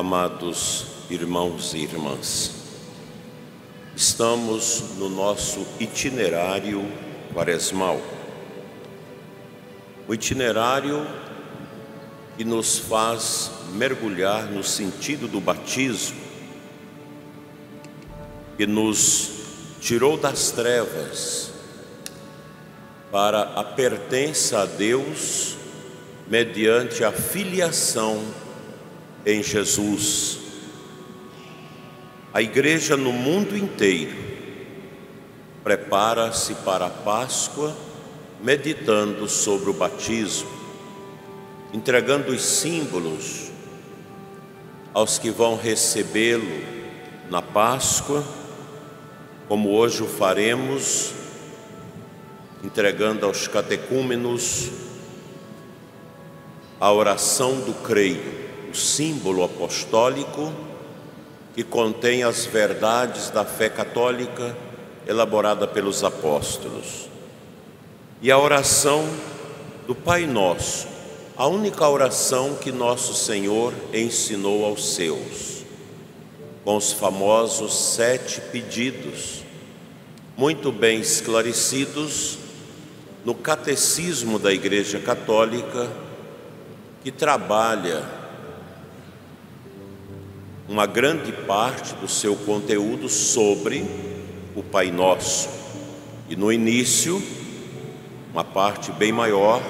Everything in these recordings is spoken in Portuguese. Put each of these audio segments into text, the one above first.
Amados irmãos e irmãs, estamos no nosso itinerário quaresmal, o itinerário que nos faz mergulhar no sentido do batismo, que nos tirou das trevas para a pertença a Deus mediante a filiação em Jesus. A igreja no mundo inteiro prepara-se para a Páscoa meditando sobre o batismo, entregando os símbolos aos que vão recebê-lo na Páscoa, como hoje o faremos, entregando aos catecúmenos a oração do creio, o símbolo apostólico que contém as verdades da fé católica elaborada pelos apóstolos. E a oração do Pai Nosso, a única oração que nosso Senhor ensinou aos seus, com os famosos 7 pedidos, muito bem esclarecidos no Catecismo da Igreja Católica, que trabalha uma grande parte do seu conteúdo sobre o Pai Nosso. E no início, uma parte bem maior,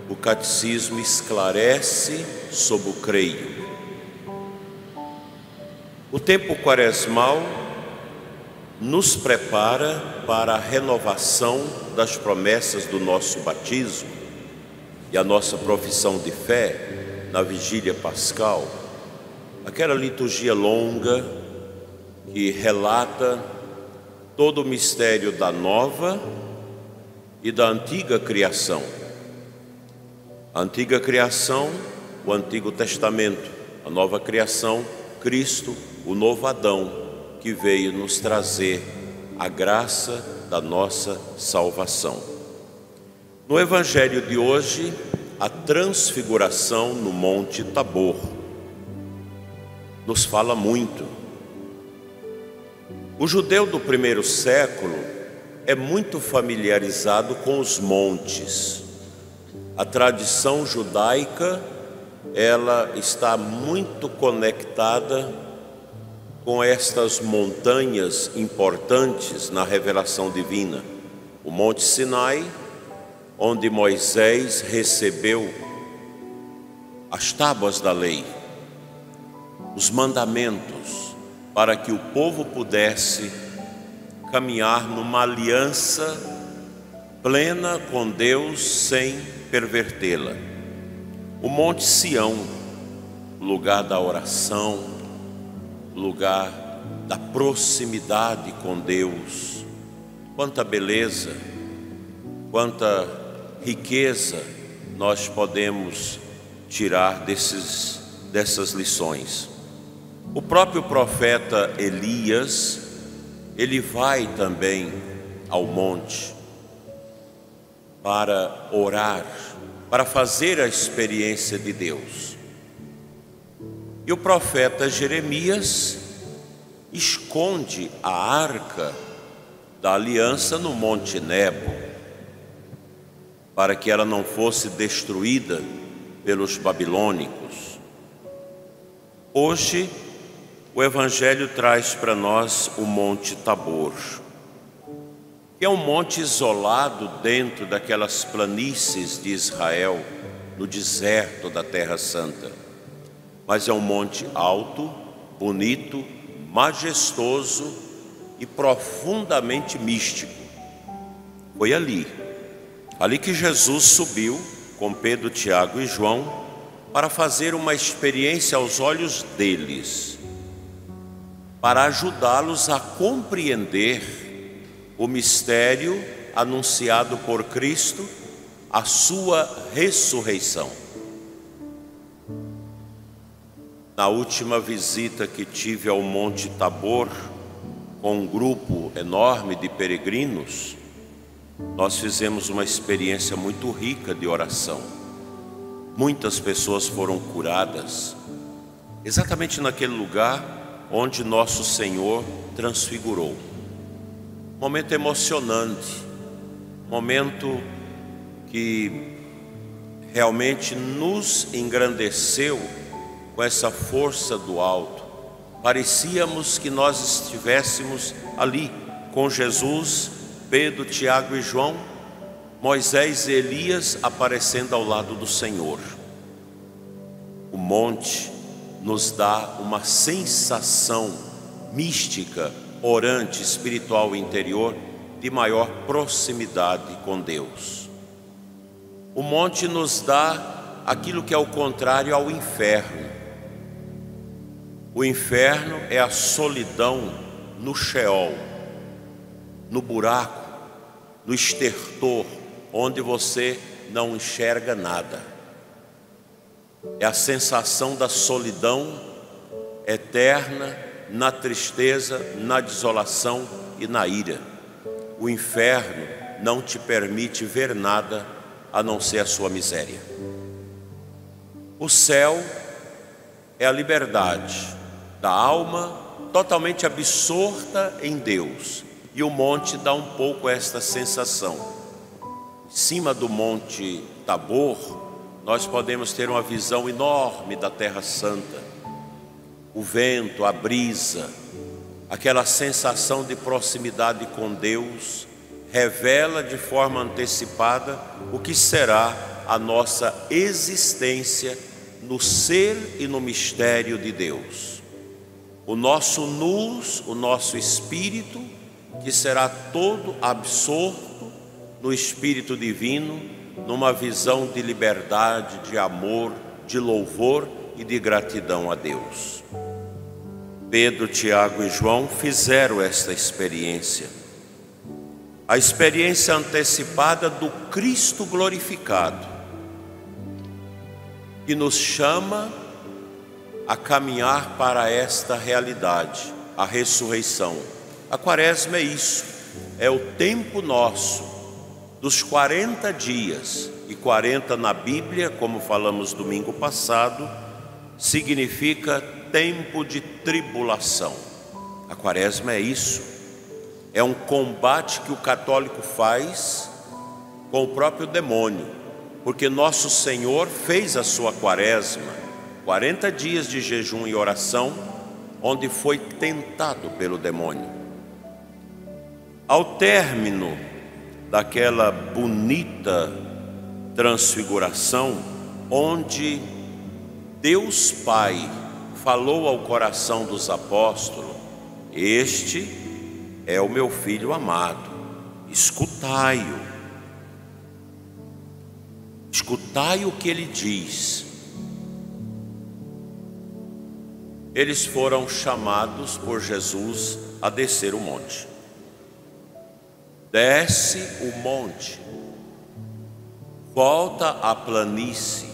o Catecismo esclarece sobre o creio. O tempo quaresmal nos prepara para a renovação das promessas do nosso batismo e a nossa profissão de fé na vigília pascal. Aquela liturgia longa que relata todo o mistério da nova e da antiga criação. A antiga criação, o Antigo Testamento; a nova criação, Cristo, o novo Adão, que veio nos trazer a graça da nossa salvação. No Evangelho de hoje, a transfiguração no Monte Tabor nos fala muito. O judeu do primeiro século é muito familiarizado com os montes. A tradição judaica, ela está muito conectada com estas montanhas importantes na revelação divina. O Monte Sinai, onde Moisés recebeu as tábuas da lei, os mandamentos, para que o povo pudesse caminhar numa aliança plena com Deus sem pervertê-la. O Monte Sião, o lugar da oração, o lugar da proximidade com Deus. Quanta beleza, quanta riqueza nós podemos tirar dessas lições. O próprio profeta Elias, ele vai também ao monte para orar, para fazer a experiência de Deus. E o profeta Jeremias esconde a arca da aliança no Monte Nebo, para que ela não fosse destruída pelos babilônicos. Hoje, o Evangelho traz para nós o Monte Tabor, que é um monte isolado dentro daquelas planícies de Israel, no deserto da Terra Santa. Mas é um monte alto, bonito, majestoso e profundamente místico. Foi ali que Jesus subiu com Pedro, Tiago e João para fazer uma experiência aos olhos deles, para ajudá-los a compreender o mistério anunciado por Cristo, a sua ressurreição. Na última visita que tive ao Monte Tabor, com um grupo enorme de peregrinos, nós fizemos uma experiência muito rica de oração. Muitas pessoas foram curadas, exatamente naquele lugar onde nosso Senhor transfigurou. Momento emocionante, momento que realmente nos engrandeceu com essa força do alto. Parecíamos que nós estivéssemos ali com Jesus, Pedro, Tiago e João, Moisés e Elias aparecendo ao lado do Senhor. O monte nos dá uma sensação mística, orante, espiritual interior de maior proximidade com Deus. O monte nos dá aquilo que é o contrário ao inferno. O inferno é a solidão no Sheol, no buraco, no estertor, onde você não enxerga nada. É a sensação da solidão eterna, na tristeza, na desolação e na ira. O inferno não te permite ver nada a não ser a sua miséria. O céu é a liberdade da alma totalmente absorta em Deus, e o monte dá um pouco esta sensação. Em cima do monte Tabor, nós podemos ter uma visão enorme da Terra Santa. O vento, a brisa, aquela sensação de proximidade com Deus, revela de forma antecipada o que será a nossa existência no ser e no mistério de Deus. O nosso nous, o nosso espírito, que será todo absorto no Espírito Divino, numa visão de liberdade, de amor, de louvor e de gratidão a Deus. Pedro, Tiago e João fizeram esta experiência. A experiência antecipada do Cristo glorificado, que nos chama a caminhar para esta realidade, a ressurreição. A quaresma é isso, é o tempo nosso, dos 40 dias, e 40 na Bíblia, como falamos domingo passado, significa tempo de tribulação. A quaresma é isso, é um combate que o católico faz com o próprio demônio, porque nosso Senhor fez a sua quaresma, 40 dias de jejum e oração, onde foi tentado pelo demônio. Ao término daquela bonita transfiguração, onde Deus Pai falou ao coração dos apóstolos: este é o meu filho amado, escutai-o. Escutai o que ele diz. Eles foram chamados por Jesus a descer o monte. Desce o monte, volta à planície.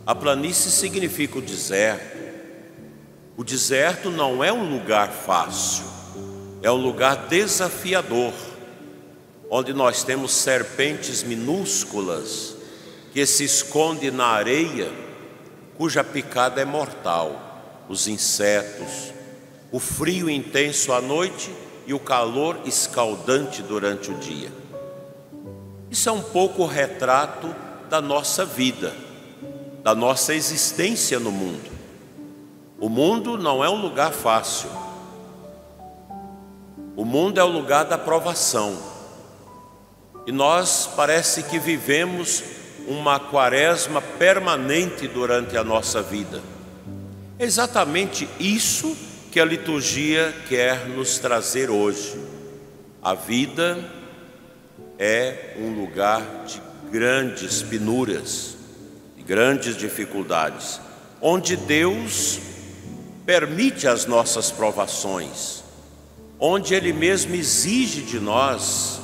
A planície significa o deserto. O deserto não é um lugar fácil, é um lugar desafiador, onde nós temos serpentes minúsculas que se escondem na areia, cuja picada é mortal. Os insetos, o frio intenso à noite e o calor escaldante durante o dia. Isso é um pouco o retrato da nossa vida, da nossa existência no mundo. O mundo não é um lugar fácil. O mundo é o lugar da provação. E nós parece que vivemos uma quaresma permanente durante a nossa vida. É exatamente isso que a liturgia quer nos trazer hoje. A vida é um lugar de grandes penuras, de grandes dificuldades, onde Deus permite as nossas provações, onde Ele mesmo exige de nós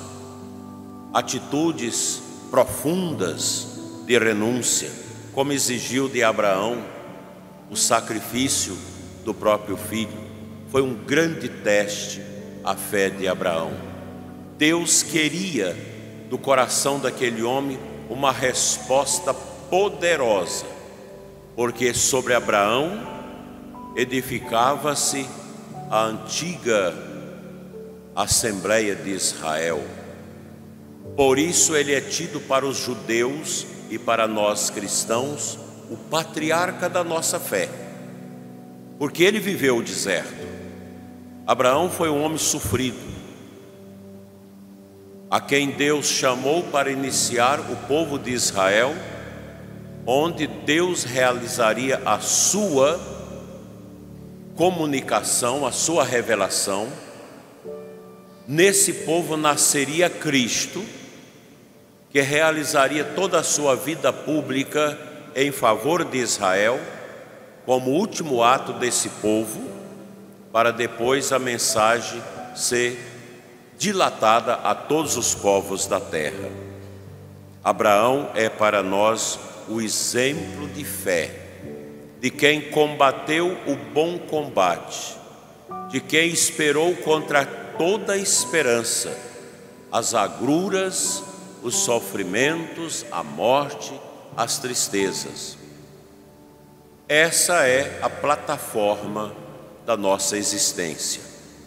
atitudes profundas de renúncia, como exigiu de Abraão o sacrifício do próprio filho. Foi um grande teste a fé de Abraão. Deus queria do coração daquele homem uma resposta poderosa, porque sobre Abraão edificava-se a antiga Assembleia de Israel. Por isso ele é tido para os judeus e para nós cristãos o patriarca da nossa fé, porque ele viveu o deserto. Abraão foi um homem sofrido, a quem Deus chamou para iniciar o povo de Israel, onde Deus realizaria a sua comunicação, a sua revelação. Nesse povo nasceria Cristo, que realizaria toda a sua vida pública em favor de Israel, como último ato desse povo, para depois a mensagem ser dilatada a todos os povos da terra. Abraão é para nós o exemplo de fé, de quem combateu o bom combate, de quem esperou contra toda a esperança as agruras, os sofrimentos, a morte, as tristezas. Essa é a plataforma da nossa existência: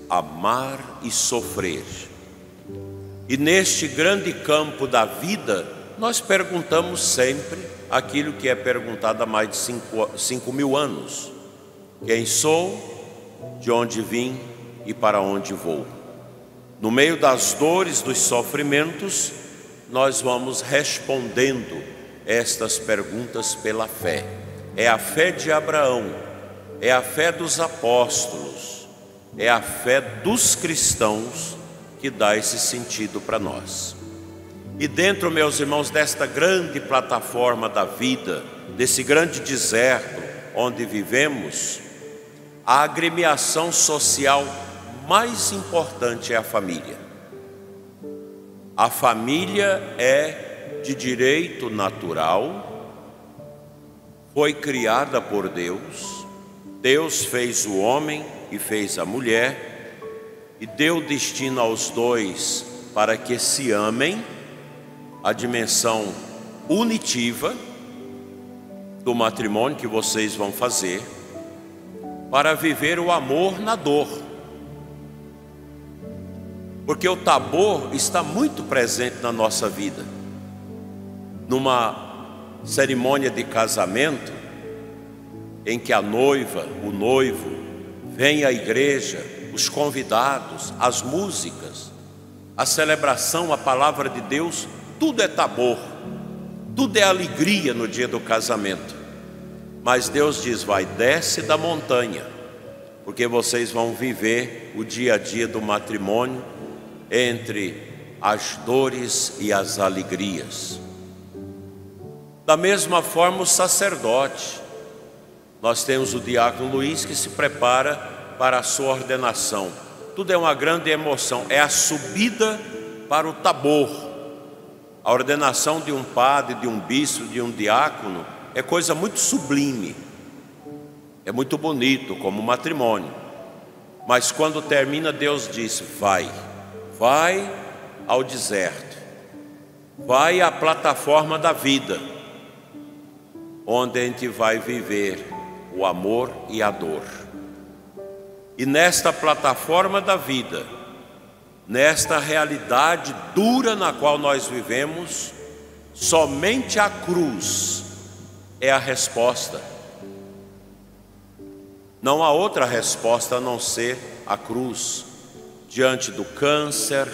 amar e sofrer. E neste grande campo da vida, nós perguntamos sempre aquilo que é perguntado há mais de 5.000 anos: quem sou, de onde vim e para onde vou? No meio das dores, dos sofrimentos, nós vamos respondendo estas perguntas pela fé. É a fé de Abraão, é a fé dos apóstolos, é a fé dos cristãos que dá esse sentido para nós. E dentro, meus irmãos, desta grande plataforma da vida, desse grande deserto onde vivemos, a agremiação social mais importante é a família. A família é de direito natural, foi criada por Deus. Deus fez o homem e fez a mulher e deu destino aos dois para que se amem, a dimensão unitiva do matrimônio que vocês vão fazer, para viver o amor na dor. Porque o tabu está muito presente na nossa vida. Numa cerimônia de casamento, em que a noiva, o noivo, vem à igreja, os convidados, as músicas, a celebração, a palavra de Deus, tudo é tabu, tudo é alegria no dia do casamento. Mas Deus diz: vai, desce da montanha, porque vocês vão viver o dia a dia do matrimônio, entre as dores e as alegrias. Da mesma forma, o sacerdote, nós temos o diácono Luiz que se prepara para a sua ordenação. Tudo é uma grande emoção, é a subida para o tabor. A ordenação de um padre, de um bispo, de um diácono é coisa muito sublime, é muito bonito como matrimônio. Mas quando termina, Deus diz: vai ao deserto, vai à plataforma da vida, onde a gente vai viver o amor e a dor. E nesta plataforma da vida, nesta realidade dura na qual nós vivemos, somente a cruz é a resposta. Não há outra resposta a não ser a cruz. Diante do câncer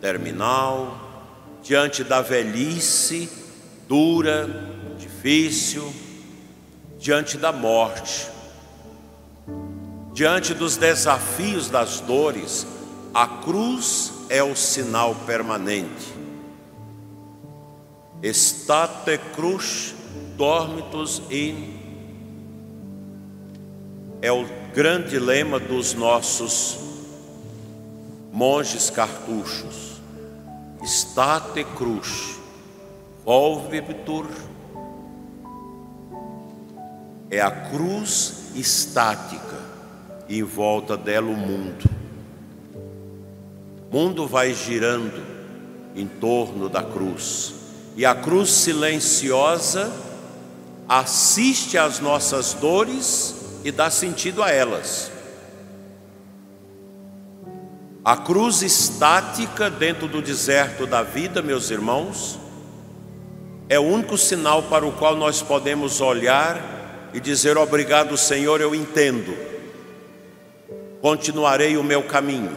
terminal, diante da velhice dura, difícil, diante da morte, diante dos desafios das dores, a cruz é o sinal permanente. Estate crux dormitus in, é o grande lema dos nossos monges cartuchos. Estate crux volvitur, é a cruz estática, e em volta dela o mundo. O mundo vai girando em torno da cruz, e a cruz silenciosa assiste às nossas dores e dá sentido a elas. A cruz estática dentro do deserto da vida, meus irmãos, é o único sinal para o qual nós podemos olhar e dizer: obrigado, Senhor, eu entendo, continuarei o meu caminho.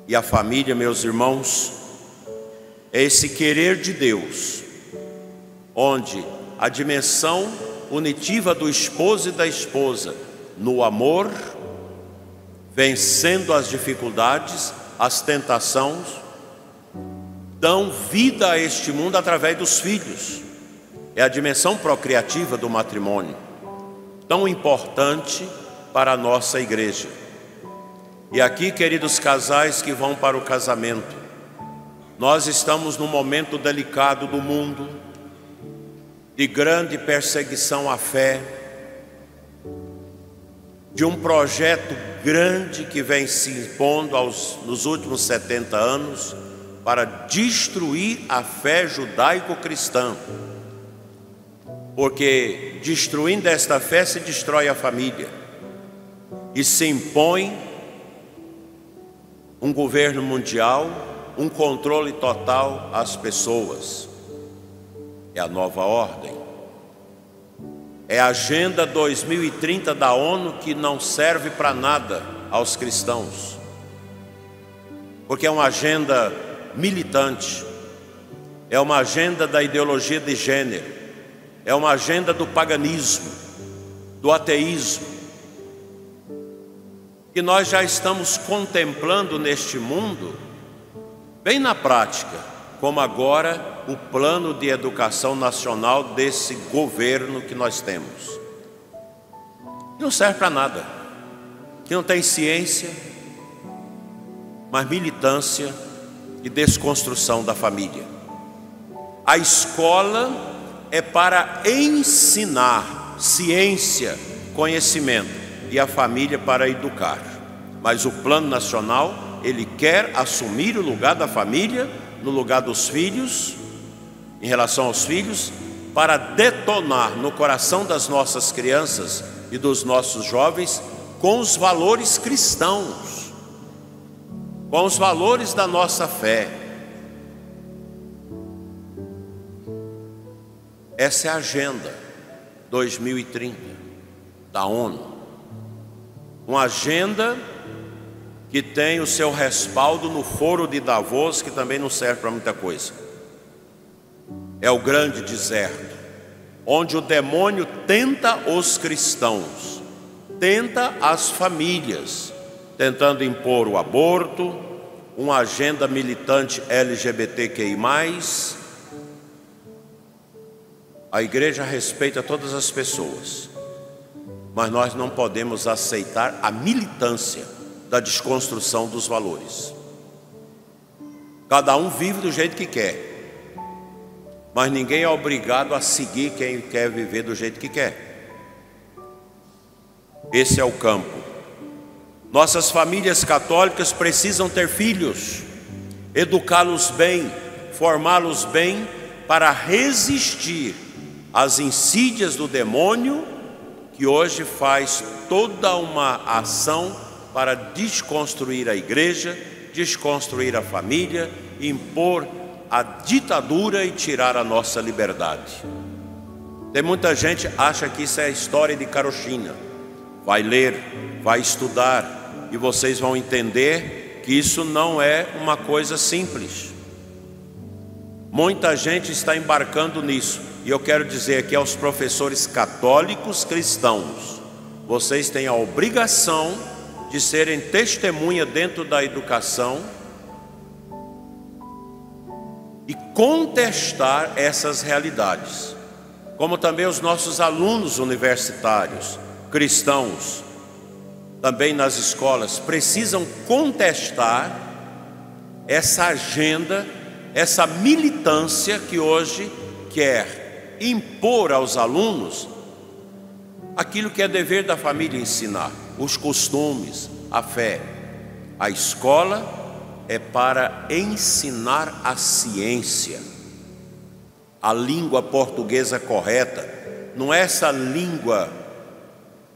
E a família, meus irmãos, é esse querer de Deus, onde a dimensão unitiva do esposo e da esposa, no amor, vencendo as dificuldades, as tentações, dão vida a este mundo através dos filhos. É a dimensão procriativa do matrimônio, tão importante para a nossa igreja. E aqui, queridos casais que vão para o casamento, nós estamos num momento delicado do mundo, de grande perseguição à fé, de um projeto grande que vem se impondo nos últimos 70 anos para destruir a fé judaico-cristã. Porque destruindo esta fé se destrói a família e se impõe um governo mundial, um controle total às pessoas. É a nova ordem. É a Agenda 2030 da ONU, que não serve para nada aos cristãos, porque é uma agenda militante, é uma agenda da ideologia de gênero, é uma agenda do paganismo, do ateísmo, que nós já estamos contemplando neste mundo, bem na prática, como agora o plano de educação nacional desse governo que nós temos. Não serve para nada, que não tem ciência, mas militância e desconstrução da família. A escola é para ensinar ciência, conhecimento, e a família para educar. Mas o plano nacional, ele quer assumir o lugar da família, no lugar dos filhos, em relação aos filhos, para detonar no coração das nossas crianças e dos nossos jovens com os valores cristãos, com os valores da nossa fé. Essa é a Agenda 2030 da ONU. Uma agenda que tem o seu respaldo no Foro de Davos, que também não serve para muita coisa. É o grande deserto, onde o demônio tenta os cristãos, tenta as famílias, tentando impor o aborto, uma agenda militante LGBTQI+. A igreja respeita todas as pessoas, mas nós não podemos aceitar a militância da desconstrução dos valores. Cada um vive do jeito que quer, mas ninguém é obrigado a seguir quem quer viver do jeito que quer. Esse é o campo. Nossas famílias católicas precisam ter filhos, educá-los bem, formá-los bem, para resistir às insídias do demônio, que hoje faz toda uma ação para desconstruir a igreja, desconstruir a família, impor a ditadura e tirar a nossa liberdade. Tem muita gente que acha que isso é a história de carochinha. Vai ler, vai estudar, e vocês vão entender que isso não é uma coisa simples. Muita gente está embarcando nisso. E eu quero dizer aqui aos professores católicos cristãos: vocês têm a obrigação de serem testemunha dentro da educação e contestar essas realidades, como também os nossos alunos universitários, cristãos, também nas escolas, precisam contestar essa agenda, essa militância que hoje quer impor aos alunos aquilo que é dever da família ensinar, os costumes, a fé. A escola é para ensinar a ciência, a língua portuguesa correta, não é essa língua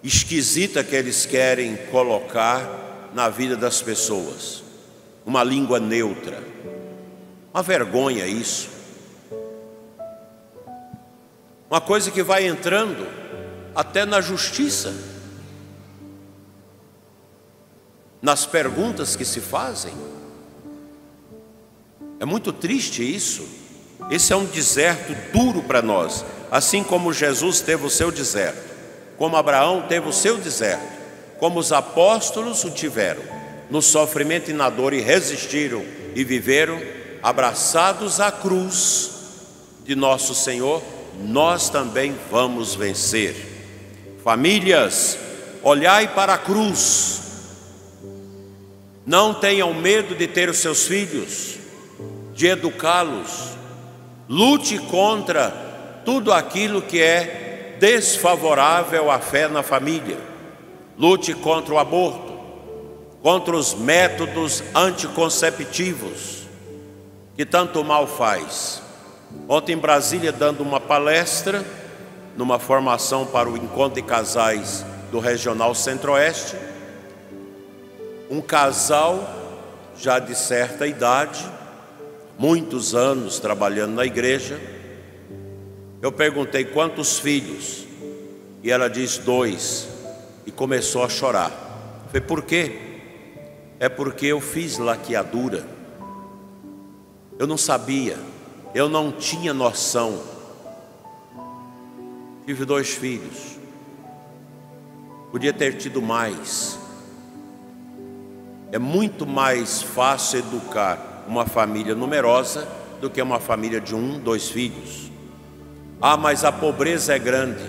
esquisita que eles querem colocar na vida das pessoas, uma língua neutra. Uma vergonha isso. Uma coisa que vai entrando até na justiça, nas perguntas que se fazem. É muito triste isso. Esse é um deserto duro para nós, assim como Jesus teve o seu deserto, como Abraão teve o seu deserto, como os apóstolos o tiveram, no sofrimento e na dor, e resistiram e viveram abraçados à cruz de nosso Senhor. Nós também vamos vencer. Famílias, olhai para a cruz. Não tenham medo de ter os seus filhos, de educá-los. Lute contra tudo aquilo que é desfavorável à fé na família. Lute contra o aborto, contra os métodos anticonceptivos, que tanto mal faz. Ontem em Brasília, dando uma palestra, numa formação para o encontro de casais do Regional Centro-Oeste, um casal já de certa idade, muitos anos trabalhando na igreja. Eu perguntei quantos filhos, e ela diz 2, e começou a chorar. Eu falei, por quê? É porque eu fiz laqueadura, eu não sabia, eu não tinha noção. Tive 2 filhos, podia ter tido mais. É muito mais fácil educar uma família numerosa do que uma família de 1, 2 filhos. Ah, mas a pobreza é grande.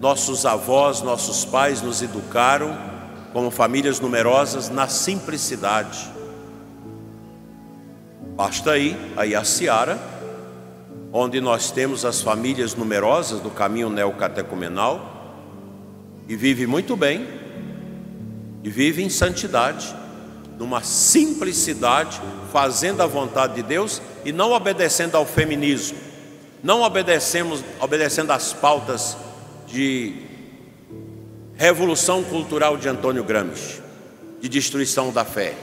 Nossos avós, nossos pais nos educaram como famílias numerosas na simplicidade. Basta ir aí a Seara, onde nós temos as famílias numerosas do caminho neocatecumenal, e vive muito bem, e vive em santidade, numa simplicidade, fazendo a vontade de Deus e não obedecendo ao feminismo, não obedecendo às pautas de revolução cultural de Antônio Gramsci, de destruição da fé.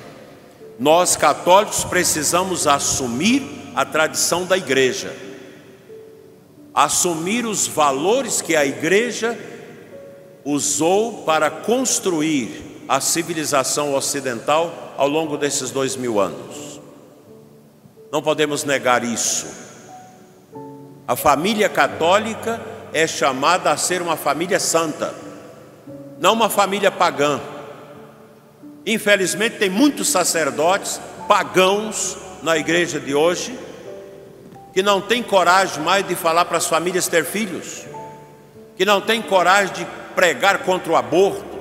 Nós católicos precisamos assumir a tradição da igreja, assumir os valores que a igreja usou para construir a civilização ocidental ao longo desses 2000 anos. Não podemos negar isso. A família católica é chamada a ser uma família santa, não uma família pagã. Infelizmente tem muitos sacerdotes pagãos na igreja de hoje, que não tem coragem mais de falar para as famílias ter filhos, que não tem coragem de pregar contra o aborto,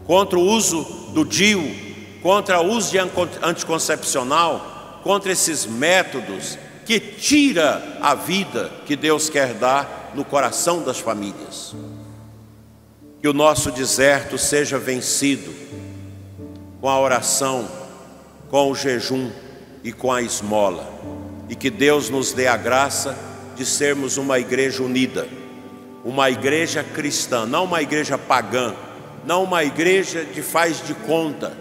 contra o uso do DIU, contra o uso de anticoncepcional, contra esses métodos que tira a vida que Deus quer dar no coração das famílias. Que o nosso deserto seja vencido com a oração, com o jejum e com a esmola, e que Deus nos dê a graça de sermos uma igreja unida, uma igreja cristã, não uma igreja pagã, não uma igreja de faz de conta,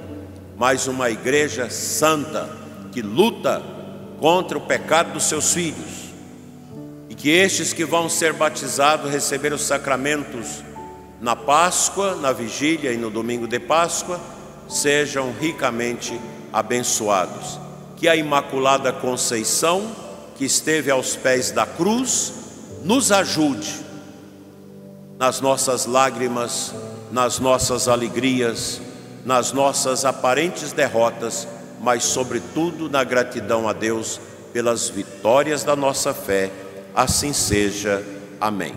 mas uma igreja santa, que luta contra o pecado dos seus filhos. E que estes que vão ser batizados, receber os sacramentos na Páscoa, na vigília e no domingo de Páscoa, sejam ricamente abençoados. Que a Imaculada Conceição, que esteve aos pés da cruz, nos ajude nas nossas lágrimas, nas nossas alegrias, nas nossas aparentes derrotas, mas sobretudo na gratidão a Deus pelas vitórias da nossa fé. Assim seja. Amém.